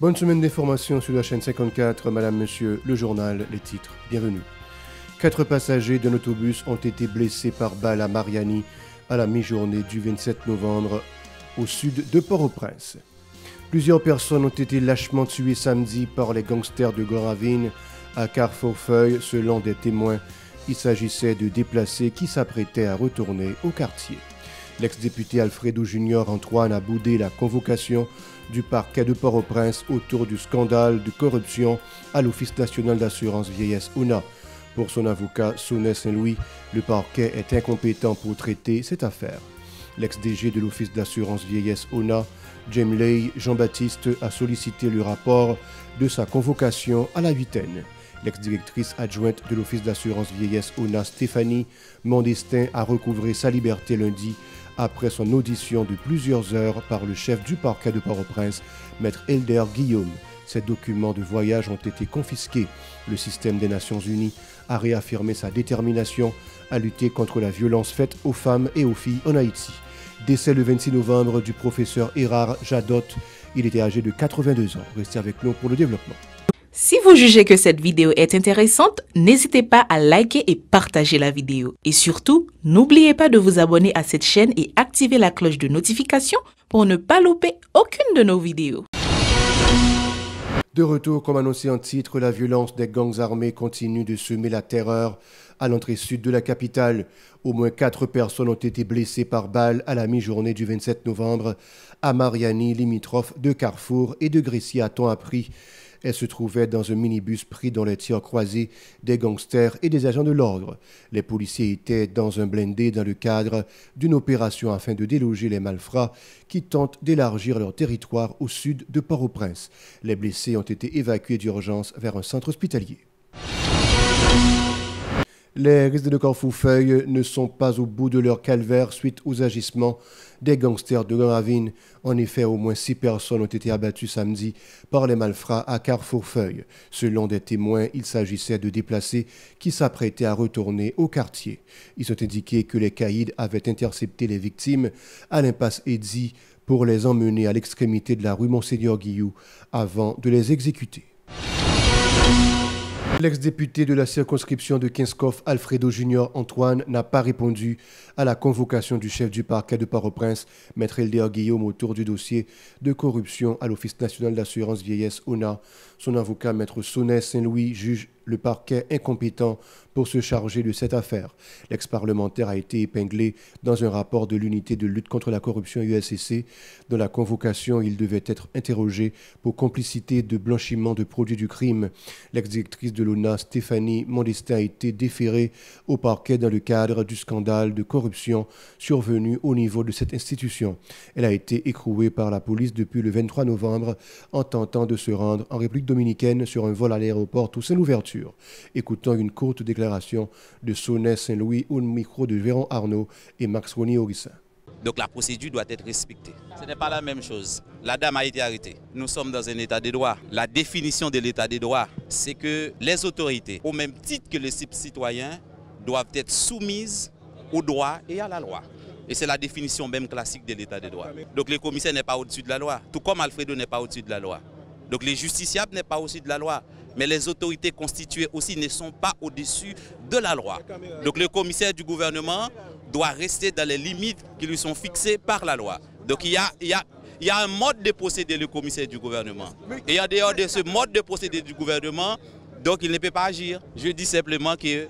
Bonne semaine d'information sur la chaîne 54, Madame, Monsieur, le journal, les titres. Bienvenue. 4 passagers d'un autobus ont été blessés par balle à Mariani à la mi-journée du 27 novembre au sud de Port-au-Prince. Plusieurs personnes ont été lâchement tuées samedi par les gangsters de Grand Ravine à Carrefour-Feuille, selon des témoins. Il s'agissait de déplacés qui s'apprêtaient à retourner au quartier. L'ex-député Alfredo Junior Antoine a boudé la convocation du parquet de Port-au-Prince autour du scandale de corruption à l'Office national d'assurance vieillesse ONA. Pour son avocat Sonnet Saint-Louis, le parquet est incompétent pour traiter cette affaire. L'ex-DG de l'Office d'assurance vieillesse ONA, Jemley Jean-Baptiste, a sollicité le rapport de sa convocation à la huitaine. L'ex-directrice adjointe de l'Office d'assurance vieillesse ONA, Stéphanie Mondestin, a recouvré sa liberté lundi après son audition de plusieurs heures par le chef du parquet de Port-au-Prince, Maître Elder Guillaume. Ces documents de voyage ont été confisqués. Le système des Nations Unies a réaffirmé sa détermination à lutter contre la violence faite aux femmes et aux filles en Haïti. Décès le 26 novembre du professeur Hérard Jadot. Il était âgé de 82 ans. Restez avec nous pour le développement. Si vous jugez que cette vidéo est intéressante, n'hésitez pas à liker et partager la vidéo. Et surtout, n'oubliez pas de vous abonner à cette chaîne et activer la cloche de notification pour ne pas louper aucune de nos vidéos. De retour, comme annoncé en titre, la violence des gangs armés continue de semer la terreur à l'entrée sud de la capitale. Au moins 4 personnes ont été blessées par balle à la mi-journée du 27 novembre à Mariani, limitrophe de Carrefour et de Gressier, a-t-on appris. Elle se trouvait dans un minibus pris dans les tirs croisés des gangsters et des agents de l'ordre. Les policiers étaient dans un blindé dans le cadre d'une opération afin de déloger les malfrats qui tentent d'élargir leur territoire au sud de Port-au-Prince. Les blessés ont été évacués d'urgence vers un centre hospitalier. Les résidents de Carrefour-Feuille ne sont pas au bout de leur calvaire suite aux agissements des gangsters de Grand Ravine. En effet, au moins 6 personnes ont été abattues samedi par les malfrats à Carrefour-Feuille. Selon des témoins, il s'agissait de déplacés qui s'apprêtaient à retourner au quartier. Ils ont indiqué que les caïds avaient intercepté les victimes à l'impasse Eddy pour les emmener à l'extrémité de la rue Monseigneur Guillou avant de les exécuter. L'ex-député de la circonscription de Kinskov, Alfredo Junior Antoine, n'a pas répondu à la convocation du chef du parquet de Port-au-Prince, Maître Elder Guillaume, autour du dossier de corruption à l'Office national d'assurance vieillesse ONA. Son avocat, Maître Sonnet Saint-Louis, juge le parquet incompétent pour se charger de cette affaire. L'ex-parlementaire a été épinglé dans un rapport de l'unité de lutte contre la corruption USCC. Dans la convocation, il devait être interrogé pour complicité de blanchiment de produits du crime. L'ex-directrice de l'ONA, Stéphanie Mondestin, a été déférée au parquet dans le cadre du scandale de corruption survenu au niveau de cette institution. Elle a été écrouée par la police depuis le 23 novembre en tentant de se rendre en République dominicaine sur un vol à l'aéroport Toussaint-Louverture. Écoutons une courte déclaration de Sonnet Saint-Louis au micro de Véron Arnaud et Max Rony Orissin. Donc la procédure doit être respectée. Ce n'est pas la même chose. La dame a été arrêtée. Nous sommes dans un état de droit. La définition de l'état de droit, c'est que les autorités, au même titre que les citoyens, doivent être soumises au droit et à la loi. Et c'est la définition même classique de l'état de droit. Donc le commissaire n'est pas au-dessus de la loi, tout comme Alfredo n'est pas au-dessus de la loi. Donc les justiciables n'est pas au-dessus de la loi. Mais les autorités constituées aussi ne sont pas au-dessus de la loi. Donc le commissaire du gouvernement doit rester dans les limites qui lui sont fixées par la loi. Donc il y a un mode de procéder le commissaire du gouvernement. Et en dehors de ce mode de procéder du gouvernement, donc il ne peut pas agir. Je dis simplement que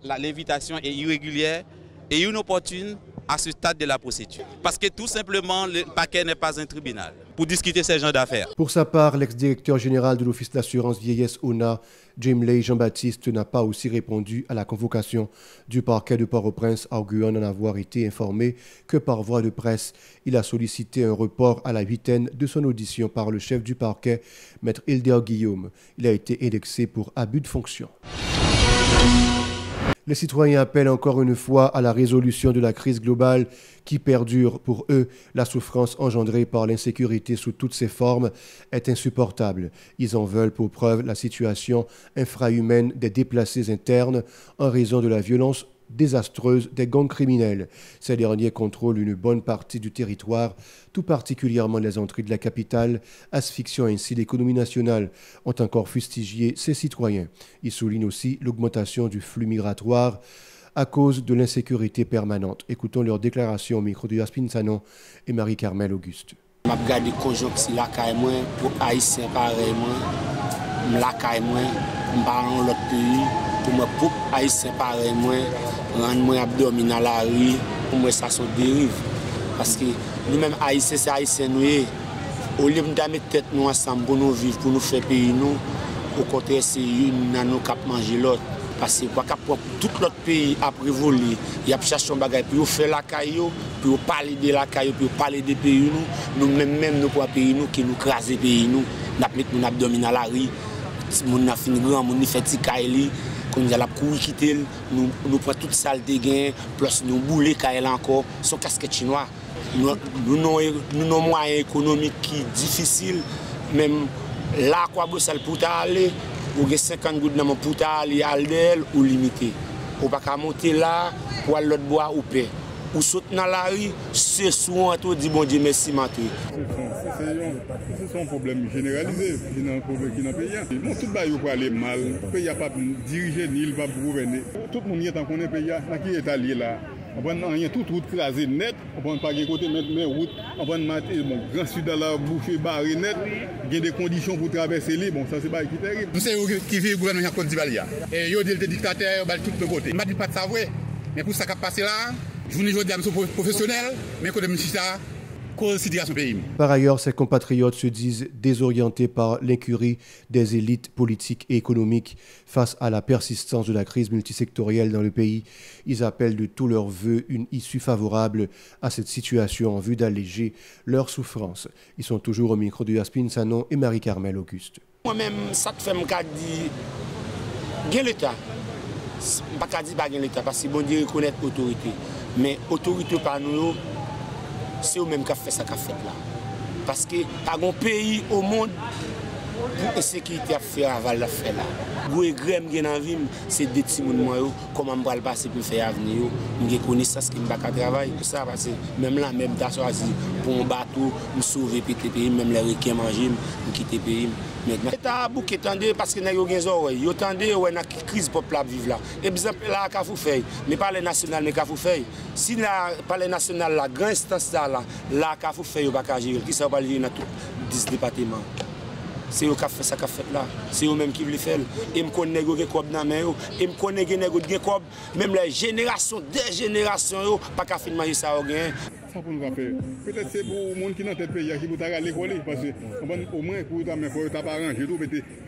l'invitation est irrégulière et inopportune à ce stade de la procédure. Parce que tout simplement, le parquet n'est pas un tribunal pour discuter ces genres d'affaires. Pour sa part, l'ex-directeur général de l'Office d'assurance vieillesse ONA, Jemley Jean-Baptiste, n'a pas aussi répondu à la convocation du parquet de Port-au-Prince, arguant n'en avoir été informé que par voie de presse. Il a sollicité un report à la huitaine de son audition par le chef du parquet, Maître Elder Guillaume. Il a été indexé pour abus de fonction. Les citoyens appellent encore une fois à la résolution de la crise globale qui perdure. Pour eux, la souffrance engendrée par l'insécurité sous toutes ses formes est insupportable. Ils en veulent pour preuve la situation infrahumaine des déplacés internes en raison de la violence désastreuse des gangs criminels. Ces derniers contrôlent une bonne partie du territoire, tout particulièrement les entrées de la capitale, asphyxiant ainsi l'économie nationale, ont encore fustigé ses citoyens. Ils soulignent aussi l'augmentation du flux migratoire à cause de l'insécurité permanente. Écoutons leurs déclarations au micro de Yaspine Sanon et Marie-Carmel Auguste. Je regarde les conjonctions là, pour Haïtiens pareillement, là, pour dans l'autre pays, pour Haïtiens pareillement, rendre abdomen à la rue, pour moi ça sont dérive. Parce que nous-mêmes Haïtiens, c'est Haïtiens nous. Au lieu de mettre tête nous ensemble pour nous vivre, pour nous faire pays nous, au contraire c'est une nous qui manger l'autre. Parce que tout l'autre pays après voler, il y a cherché un bagage pour faire la caillou, pour parler de la caillou, pour parler des pays nous-mêmes nous pour pays nous qui nous craser pays nous, nous mettre mon abdomen à la rue, mon a fini grand, mon fait petit caillou, quand nous allons courir quitter, nous prenons toute salle de gain, plus nous bouler caillou encore, son casquette chinois. Nous avons moyens économiques qui sont difficiles, même là quoi Bruxelles pour aller. Ou 50 gouttes dans mon pouta, li aldel ou limité. Ou pas qu'à monter là, pour aller l'autre bois ou paix. Ou sauter dans la rue, c'est souvent tout dit bon Dieu merci matou. C'est un problème généralisé qui est un problème qui n'a pas pays. Non, tout le monde peut aller mal. Le pays n'a pas dirigé ni il va gouverner. Tout le monde est en connaît pays qui est allé là. On prend rien toute route crasée net, on prend pas de côté mettre mes routes, on prend bon grand sud à la bouffée barré net, il y a des conditions pour traverser les bon ça c'est pas qui terrible. Nous c'est qui vit le gouvernement Côte d'Ivoire et yo dit le dictateur va tout le côté. M'a dit pas de savoir mais pour ça qui a passé là, je vous dis je suis professionnel mais côté ministre pays. Par ailleurs, ses compatriotes se disent désorientés par l'incurie des élites politiques et économiques face à la persistance de la crise multisectorielle dans le pays. Ils appellent de tous leurs vœux une issue favorable à cette situation en vue d'alléger leur souffrance. Ils sont toujours au micro de Yaspine Sanon et Marie-Carmel Auguste. Moi-même, ça te fait me dire gain l'État. Pas dire pas gain l'État parce que bon Dieu reconnaître l'autorité. Mais l'autorité par nous, c'est eux-mêmes qui ont fait ça qu'a fait là. Parce que pas un pays au monde pour la sécurité à faire aval la faire là. Goué grème qui dans vie, c'est des petits gens comment me passer pour faire avenir. Je connais ça ce qui me va travailler ça parce que même là même t'as choisi pour un bateau, me sauver petit pays même les requins manger, me quitter pays. Maintenant état bouquet tendez parce que n'a yo gen oreille, yo tendez ouais na crise peuple la vivre là. Exemple là ka fou fait, mais pas les national mais ka fou fait. Si la parler national la grand instance là ka fou fait yo pas ka gérer, qui ça va aller dans tout 10 départements. C'est eux qui ont fait ça, là. C'est eux-mêmes qui veulent faire. Et je connais les gens dans main. Et je connais les gens même les générations, des générations, pas qu'à finir ça. Ça pour nous faire. Peut-être c'est pour les gens qui sont dans le pays qui vont aller l'école. Parce que au moins, pour ne pas arranger tout,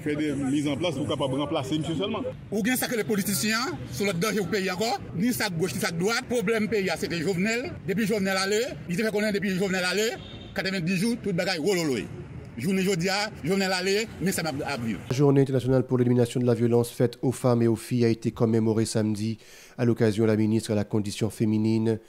faire des mises en place pour capable remplacer monsieur seulement. Ou bien ça que les politiciens sur le danger du pays encore, ni ça gauche ni ça droite. Le problème pays, c'était Jovenel. Depuis Jovenel allé, il était fait connaître depuis Jovenel allé, 90 jours, tout le bagage rololoi. Journée allée, mais ça m'a abri. La Journée internationale pour l'élimination de la violence faite aux femmes et aux filles a été commémorée samedi. À l'occasion, la ministre de la Condition féminine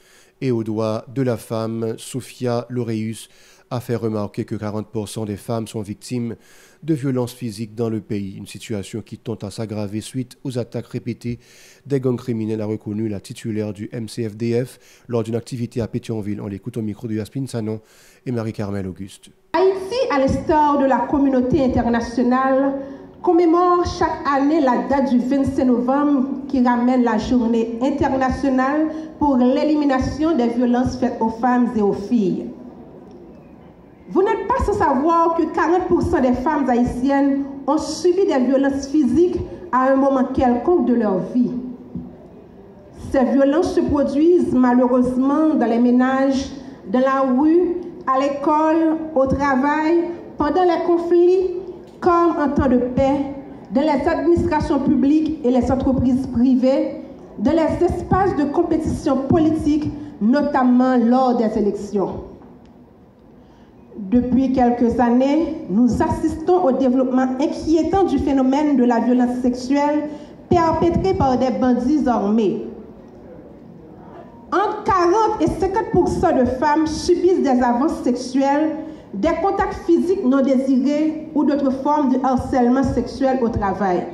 et aux droits de la femme, Sophia Laureus, a fait remarquer que 40% des femmes sont victimes de violences physiques dans le pays. Une situation qui tend à s'aggraver suite aux attaques répétées des gangs criminels, a reconnu la titulaire du MCFDF lors d'une activité à Pétionville. On l'écoute au micro de Yaspine Sanon et Marie-Carmel Auguste. Haïti, à l'instar de la communauté internationale, commémore chaque année la date du 25 novembre qui ramène la journée internationale pour l'élimination des violences faites aux femmes et aux filles. Vous n'êtes pas sans savoir que 40% des femmes haïtiennes ont subi des violences physiques à un moment quelconque de leur vie. Ces violences se produisent malheureusement dans les ménages, dans la rue, à l'école, au travail, pendant les conflits, comme en temps de paix, dans les administrations publiques et les entreprises privées, dans les espaces de compétition politique, notamment lors des élections. Depuis quelques années, nous assistons au développement inquiétant du phénomène de la violence sexuelle perpétrée par des bandits armés. Entre 40 et 50% de femmes subissent des avances sexuelles, des contacts physiques non désirés ou d'autres formes de harcèlement sexuel au travail.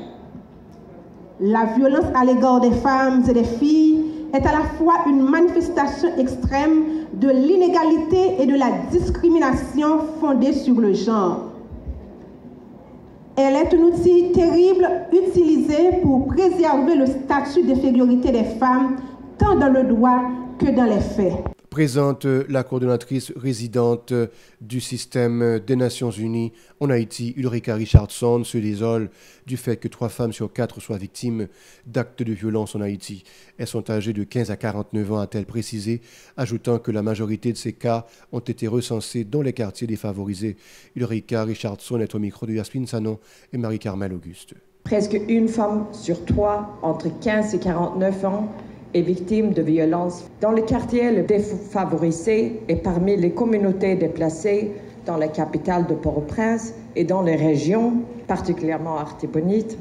La violence à l'égard des femmes et des filles est à la fois une manifestation extrême de l'inégalité et de la discrimination fondée sur le genre. Elle est un outil terrible utilisé pour préserver le statut d'infériorité des femmes, tant dans le droit que dans les faits. Présente la coordonnatrice résidente du système des Nations Unies en Haïti, Ulrika Richardson, se désole du fait que 3 femmes sur 4 soient victimes d'actes de violence en Haïti. Elles sont âgées de 15 à 49 ans, a-t-elle précisé, ajoutant que la majorité de ces cas ont été recensés dans les quartiers défavorisés. Ulrika Richardson est au micro de Yasmine Sanon et Marie-Carmel Auguste. Presque une femme sur 3 entre 15 et 49 ans est victime de violences dans les quartiers les défavorisés et parmi les communautés déplacées dans la capitale de Port-au-Prince et dans les régions, particulièrement Artibonite,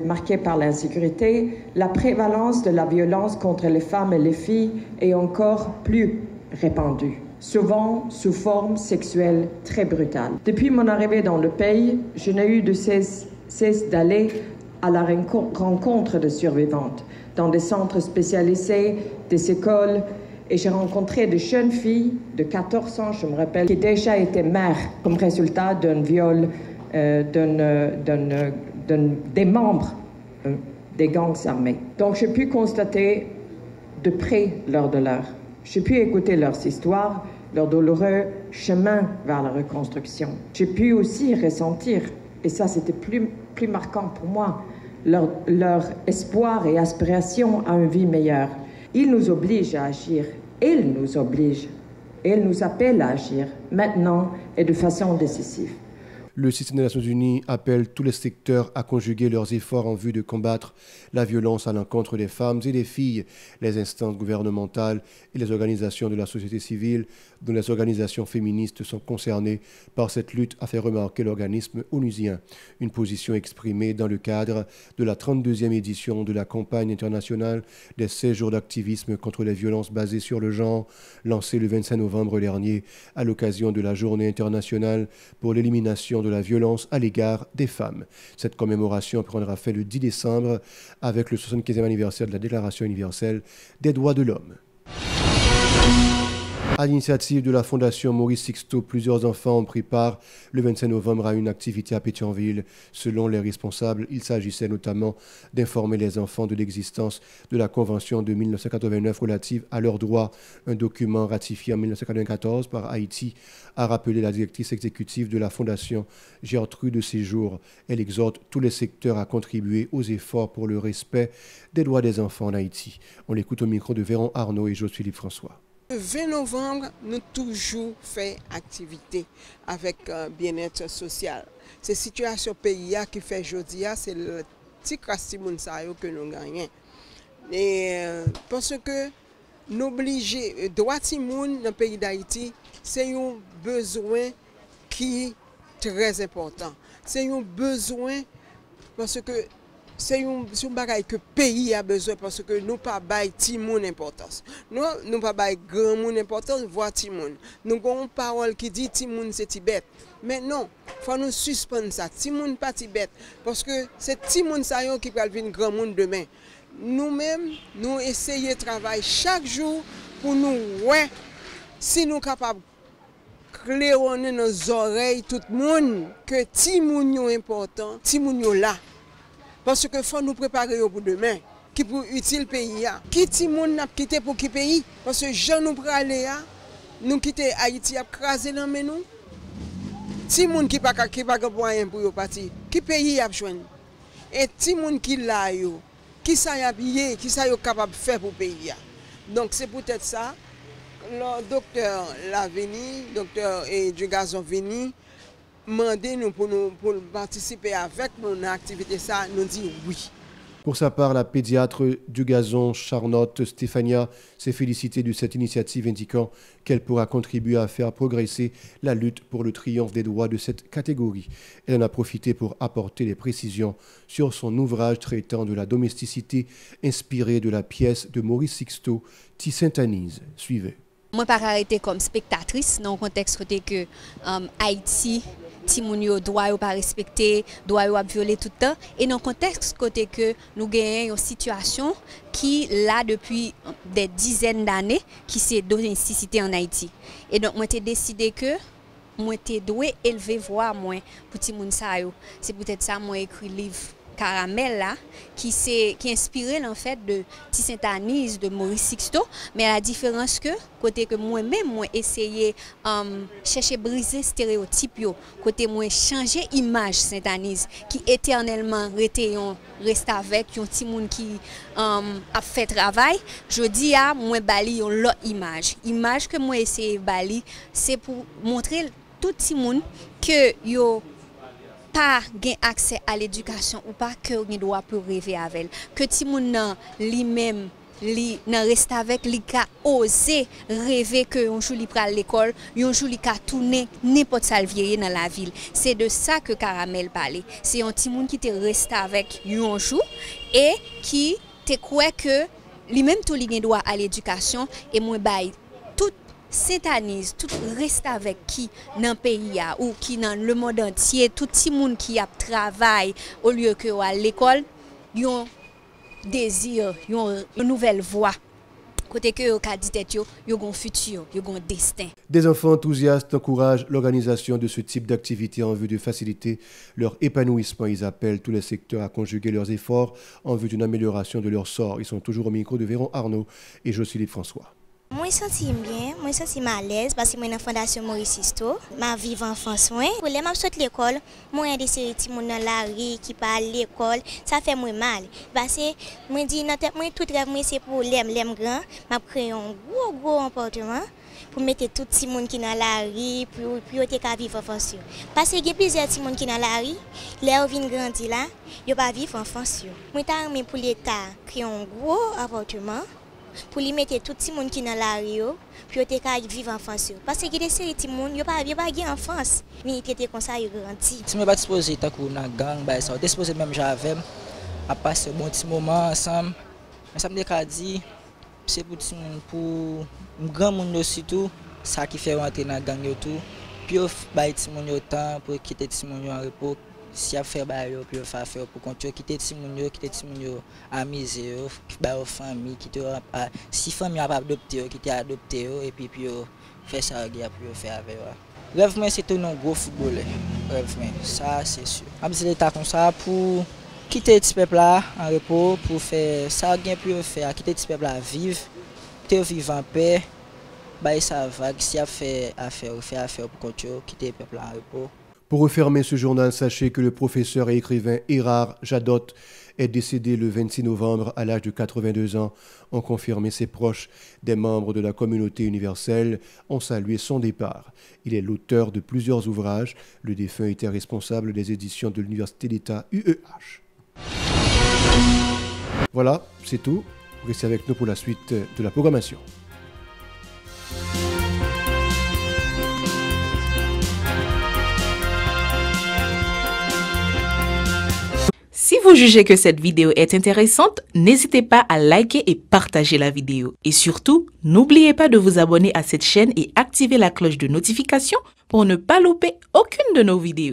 marquées par l'insécurité. La prévalence de la violence contre les femmes et les filles est encore plus répandue, souvent sous forme sexuelle très brutale. Depuis mon arrivée dans le pays, je n'ai eu de cesse d'aller à la rencontre de survivantes dans des centres spécialisés, des écoles, et j'ai rencontré de jeunes filles de 14 ans, je me rappelle, qui déjà étaient mères comme résultat d'un viol des membres des gangs armés. Donc j'ai pu constater de près leur douleur. J'ai pu écouter leurs histoires, leur douloureux chemin vers la reconstruction. J'ai pu aussi ressentir, et ça c'était plus marquant pour moi, leur espoir et aspiration à une vie meilleure. Ils nous obligent à agir. Ils nous obligent. Et ils nous appellent à agir maintenant et de façon décisive. Le système des Nations Unies appelle tous les secteurs à conjuguer leurs efforts en vue de combattre la violence à l'encontre des femmes et des filles. Les instances gouvernementales et les organisations de la société civile, dont les organisations féministes sont concernées par cette lutte, a fait remarquer l'organisme onusien. Une position exprimée dans le cadre de la 32e édition de la campagne internationale des 16 jours d'activisme contre les violences basées sur le genre, lancée le 25 novembre dernier à l'occasion de la Journée internationale pour l'élimination de la violence à l'égard des femmes. Cette commémoration prendra fin le 10 décembre avec le 75e anniversaire de la Déclaration universelle des droits de l'homme. À l'initiative de la Fondation Maurice Sixto, plusieurs enfants ont pris part le 25 novembre à une activité à Pétionville. Selon les responsables, il s'agissait notamment d'informer les enfants de l'existence de la Convention de 1989 relative à leurs droits. Un document ratifié en 1994 par Haïti a rappelé la directrice exécutive de la Fondation, Gertrude Séjour. Elle exhorte tous les secteurs à contribuer aux efforts pour le respect des droits des enfants en Haïti. On l'écoute au micro de Véron Arnaud et José-Philippe François. Le 20 novembre, nous toujours fait activité avec bien-être social. C'est la situation pays qui fait aujourd'hui, c'est le petit crastimoun que nous gagnons. Et parce que nous obligés, droit timoun dans le pays d'Haïti, c'est un besoin qui est très important. C'est un besoin parce que c'est un bagage que le pays a besoin parce que nous pas bail timoun importance. Nous pas bail grand moun importance voir timoun. Nous avons une parole qui dit timoun c'est Tibet. Mais non, faut nous suspendre ça. Timoun pas Tibet parce que c'est timoun ça qui va venir grand monde demain. Nous-mêmes, nous essayons de travailler chaque jour pour nous ouais si nous capables claironner nos oreilles tout le monde que timoun est important, timoun est là. Parce que faut nous préparer pour demain, qui pour utile pays. Qui timoun n'a quitté pour qui pays? Parce que gens nous aller nous quitter Haïti a crasé dans nous. Timoun qui pas moyen pour partir. Qui pays a joindre? Et timoun qui là yo, qui ça y habillé, qui ça yo capable de faire pour pays. Donc c'est peut-être ça. Le docteur Laveni, docteur du gazon veni demander nous pour participer avec mon activité, ça nous dit oui. Pour sa part, la pédiatre du gazon, Charlotte Stéphania, s'est félicitée de cette initiative indiquant qu'elle pourra contribuer à faire progresser la lutte pour le triomphe des droits de cette catégorie. Elle en a profité pour apporter des précisions sur son ouvrage traitant de la domesticité inspiré de la pièce de Maurice Sixto, Ti Sainte-Anise. Suivez. Moi, par arrêté comme spectatrice dans le contexte que Haïti ti moun yo droit yo pas respecté, droit yo a violé tout le temps et dans contexte côté que nous gagnons une situation qui là depuis des dizaines d'années qui c'est domesticité en Haïti. Et donc moi j'ai décidé que moi t'ai doué élever voix moi pour ti moun sa yo. C'est peut-être ça moi écrit livre Caramel là qui inspiré en fait de Ti Sainte-Anise de Maurice Sixto, mais la différence que côté que moi-même moi essayer chercher briser stéréotype yo, côté moi changer image Sainte-Anise qui éternellement reste avec un petit monde qui a fait travail, je dis à moi bali yon l'autre image que moi essayer bali c'est pour montrer tout petit monde que yo pas gain accès à l'éducation ou pas que on doit pour rêver avec elle, que ti moun nan lui-même li nan reste avec li ka oser rêver que un jour li pral l'école, un jour li ka tourner n'importe salvier dans la ville. C'est de ça que Caramel parlait. C'est un ti moun qui te reste avec un jour et qui te croit que lui-même tout li gen droit à l'éducation et moi bay tout Sainte-Anise, tout reste avec qui dans le pays ou qui dans le monde entier, tout le monde qui a travail au lieu que à l'école, ils ont désir, ils ont une nouvelle voie. Côté que yo ka dit tête yo, yo gon futur, yo gon destin. Des enfants enthousiastes encouragent l'organisation de ce type d'activité en vue de faciliter leur épanouissement. Ils appellent tous les secteurs à conjuguer leurs efforts en vue d'une amélioration de leur sort. Ils sont toujours au micro de Véron Arnaud et Jocelyne François. Moi, je me sens bien, moi, je me sens à l'aise parce que je suis dans la Fondation Maurice Sixto. Je vis en France. Pour les gens qui sortent de l'école, moi, il y a des petits gens dans la rue qui parlent à l'école. Ça fait moi mal. Parce que moi, je dis, tout rêve, c'est pour les grands. Je crée un gros appartement pour mettre tout les gens qui sont dans la rue, pour vivre en France. Parce qu'il y a plusieurs gens qui sont dans la rue, les viennent grandir là, ils ne peuvent pas vivre en France. Moi, je pour l'État créer un gros appartement. Pour lui mettre tout le monde qui est dans la rue, puis vivre en France. Parce que des séries de monde, ils ne peuvent pas vivre en France. Mais ils traitent comme ça, ils grandissent. Si je ne suis pas disposé à une gang, je suis disposé même j'avais à passer un bon petit moment ensemble. Mais ça me dit c'est pour un grand monde aussi, ça qui fait rentrer dans la gang. Puis il y a des gens temps pour quitter les gens en repos. Si a fait bail puis faire pour continuer quitter ti moun yo amuser yo ba famille qui te si famille a pas adopté qui te adopté et puis faire ça pour faire avec rêve moi c'est tout un gros footballeur rêve moi ça c'est sûr am c'est l'état comme ça pour quitter ti peuple là en repos pour faire ça gain pour faire quitter ti peuple là vivre en paix ba ça va si a fait affaire pour continuer quitter peuple là en repos. Pour refermer ce journal, sachez que le professeur et écrivain Hérard Jadot est décédé le 26 novembre à l'âge de 82 ans, ont confirmé ses proches. Des membres de la communauté universelle ont salué son départ. Il est l'auteur de plusieurs ouvrages. Le défunt était responsable des éditions de l'Université d'État UEH. Voilà, c'est tout. Restez avec nous pour la suite de la programmation. Si vous jugez que cette vidéo est intéressante, n'hésitez pas à liker et partager la vidéo. Et surtout, n'oubliez pas de vous abonner à cette chaîne et activer la cloche de notification pour ne pas louper aucune de nos vidéos.